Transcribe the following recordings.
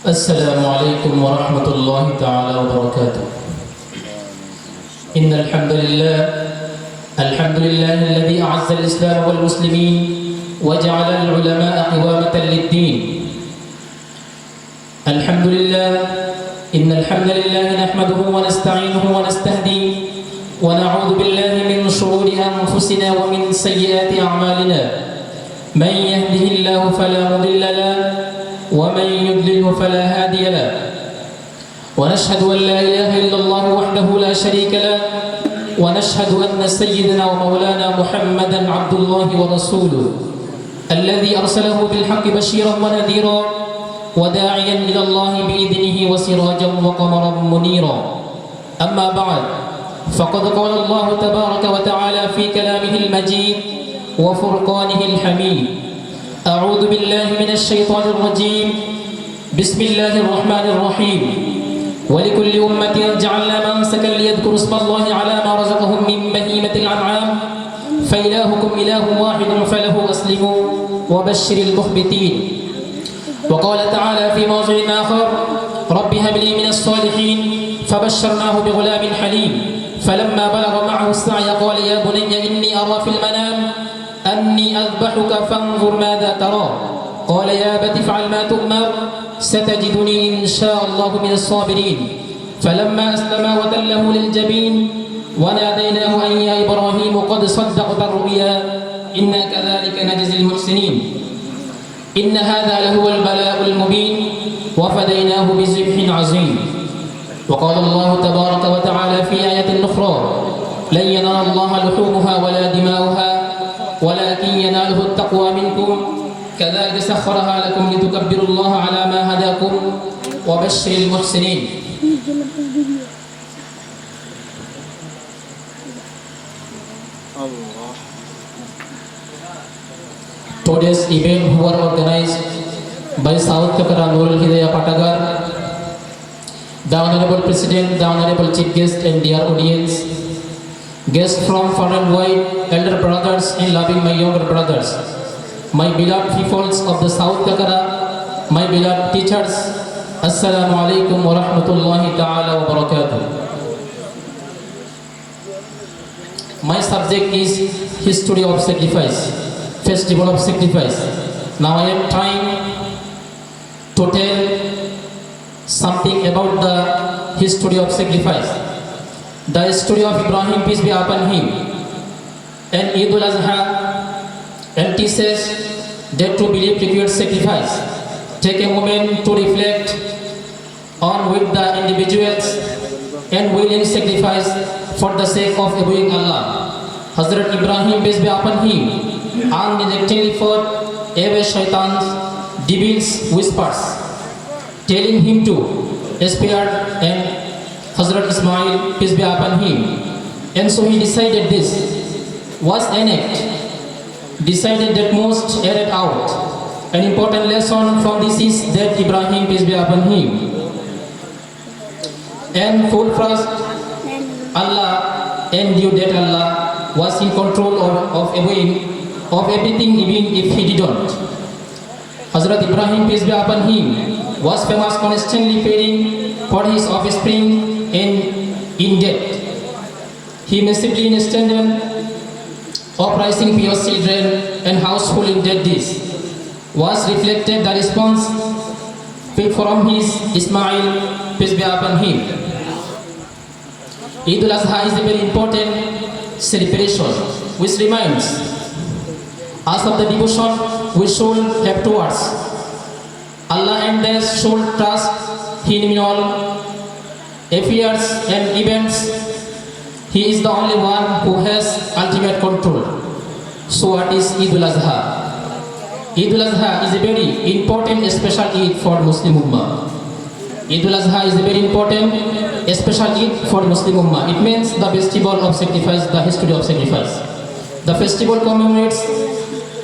السلام عليكم ورحمة الله تعالى وبركاته. إن الحمد لله الذي أعز الإسلام والمسلمين وجعل العلماء قوامة للدين. الحمد لله إن الحمد لله نحمده ونستعينه ونستهديه ونعوذ بالله من شرور أنفسنا ومن سيئات أعمالنا. من يهده الله فلا مضل له ومن يضلله فلا هادي له، ونشهد أن لا إله إلا الله وحده لا شريك له، ونشهد أن سيدنا ومولانا محمدا عبد الله ورسوله الذي أرسله بالحق بشيرا ونذيرا وداعيا إلى الله بإذنه وسراجا وقمرا منيرا. أما بعد، فقد قال الله تبارك وتعالى في كلامه المجيد وفرقانه الحميد: أعوذ بالله من الشيطان الرجيم، بسم الله الرحمن الرحيم. ولكل أمة جعلنا منسكا ليذكروا اسم الله على ما رزقهم من بهيمة الأنعام فإلهكم إله واحد فله أسلموا وبشر المخبتين. وقال تعالى في موضع آخر: رب هب لي من الصالحين فبشرناه بغلام حليم فلما بلغ معه السعي قال يا بني إني أرى في المنام أني أذبحك فانظر ماذا ترى قال يا أبت افعل ما تؤمر ستجدني إن شاء الله من الصابرين. فلما أسلما وتله للجبين وناديناه أن يا إبراهيم قد صدقت الرؤيا إنا كذلك نجزي المحسنين. إن هذا لهو البلاء المبين وفديناه بذبح عظيم. وقال الله تبارك وتعالى في آية أخرى: لن ينال الله لحومها ولا دماؤها ولكن يناله التقوى منكم كذلك سخرها لكم لتكبروا الله على ما هداكم وبشر المحسنين. Today's event were organized by South Kakara Nurul Hidayah Patagar, the Honorable President, the Honorable Chief Guest and dear audience, guests from far and wide, elder brothers and loving my younger brothers, my beloved peoples of the South Kakara, my beloved teachers, Assalamu alaikum wa rahmatullahi ta'ala wa barakatuh. My subject is History of Sacrifice, Festival of Sacrifice. Now I am trying to tell something about the history of sacrifice. The story of Ibrahim, peace be upon him, and Eid al-Azha, and teaches that to believe requires sacrifice. Take a moment to reflect on with the individuals and willing sacrifice for the sake of obeying Allah. Hazrat Ibrahim, peace be upon him, unreluctantly fought away shaitan's devil's whispers, telling him to spare and Hazrat Ismail, peace be upon him. And so he decided this was an act, decided that most added out. An important lesson from this is that Ibrahim, peace be upon him, and full trust Allah and knew that Allah was in control of everything even if he didn't. Hazrat Ibrahim, peace be upon him, was famous constantly feeding for his offspring in debt. He massively extended uprising pious children and household in debt. This was reflected the response from his Ismail, peace be upon him. Eid al-Azha is a very important celebration which reminds us of the devotion we should have towards Allah and they should trust Him in all affairs and events. He is the only one who has ultimate control. So what is Eid al-Azha? Eid al-Azha is a very important special Eid for Muslim Ummah. Eid al-Azha is a very important special Eid for Muslim Ummah. It means the festival of sacrifice, the history of sacrifice. The festival commemorates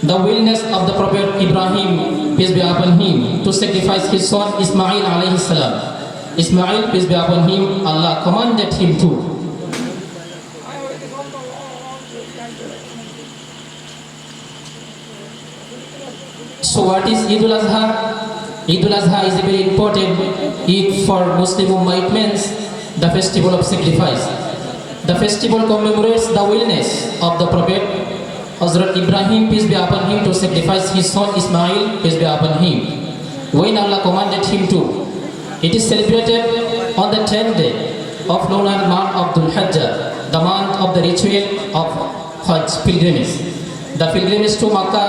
the willingness of the Prophet Ibrahim, peace be upon him, to sacrifice his son Ismail alayhi salam. Ismail, peace be upon him, Allah commanded him to. So what is Eid al-Azha? Eid al-Adha is a very important Eid for Muslim Ummah. It means the festival of sacrifice. The festival commemorates the willingness of the Prophet Hazrat Ibrahim, peace be upon him, to sacrifice his son Ismail, peace be upon him, when Allah commanded him to. It is celebrated on the 10th day of lunar month of Dhul Hijjah, the month of the ritual of Hajj pilgrimage. The pilgrimage to Makkah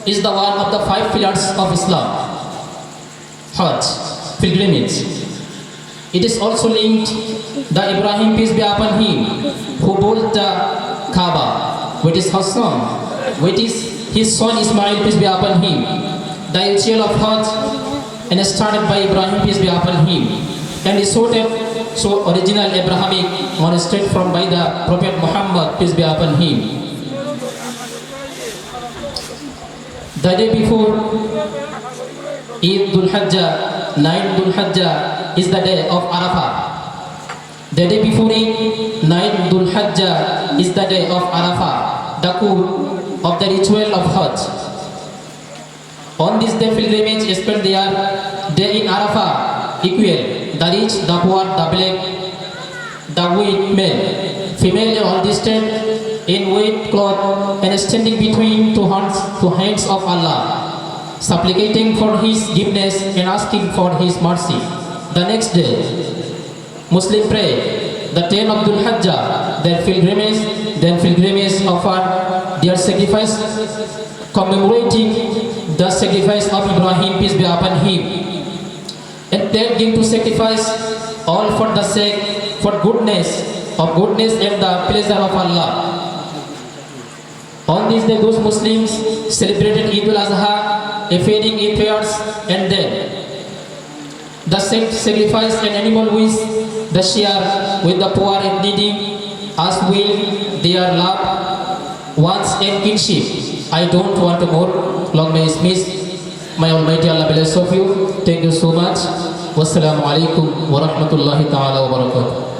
is the one of the 5 pillars of Islam. Hajj, pilgrimage. It is also linked the Ibrahim, peace be upon him, who built the Kaaba, which is Hassan, which is his son Ismail, peace be upon him. The ritual of Hajj and started by Ibrahim, peace be upon him, and is sorted so original Abrahamic monastery from by the Prophet Muhammad, peace be upon him. The day before Eid Dhul Hijjah, 9 Dhul Hijjah, is the day of Arafah. The day before Eid, 9 Dhul Hijjah, is the day of Arafah, the core of the ritual of Hajj. On this day, pilgrimage spend their day in Arafah, equal, the rich, the poor, the black, the white, male, female, all distant in white cloth and standing between two hands of Allah, supplicating for His forgiveness and asking for His mercy. The next day, Muslim pray the 10 of Dhul Hijjah, then pilgrimage offer their sacrifice, commemorating the sacrifice of Ibrahim, peace be upon him, and then give to sacrifice all for the sake, for goodness and the pleasure of Allah. On this day, those Muslims celebrated Eid al-Adha, a feeding in prayers, and then the sacrifice an animal with the share with the poor and needy, as will their love, wants and kinship. I don't want to more long may dismiss. May Almighty Allah bless of you. Thank you so much. Wassalamu alaikum wa rahmatullahi ta'ala wa barakatuh.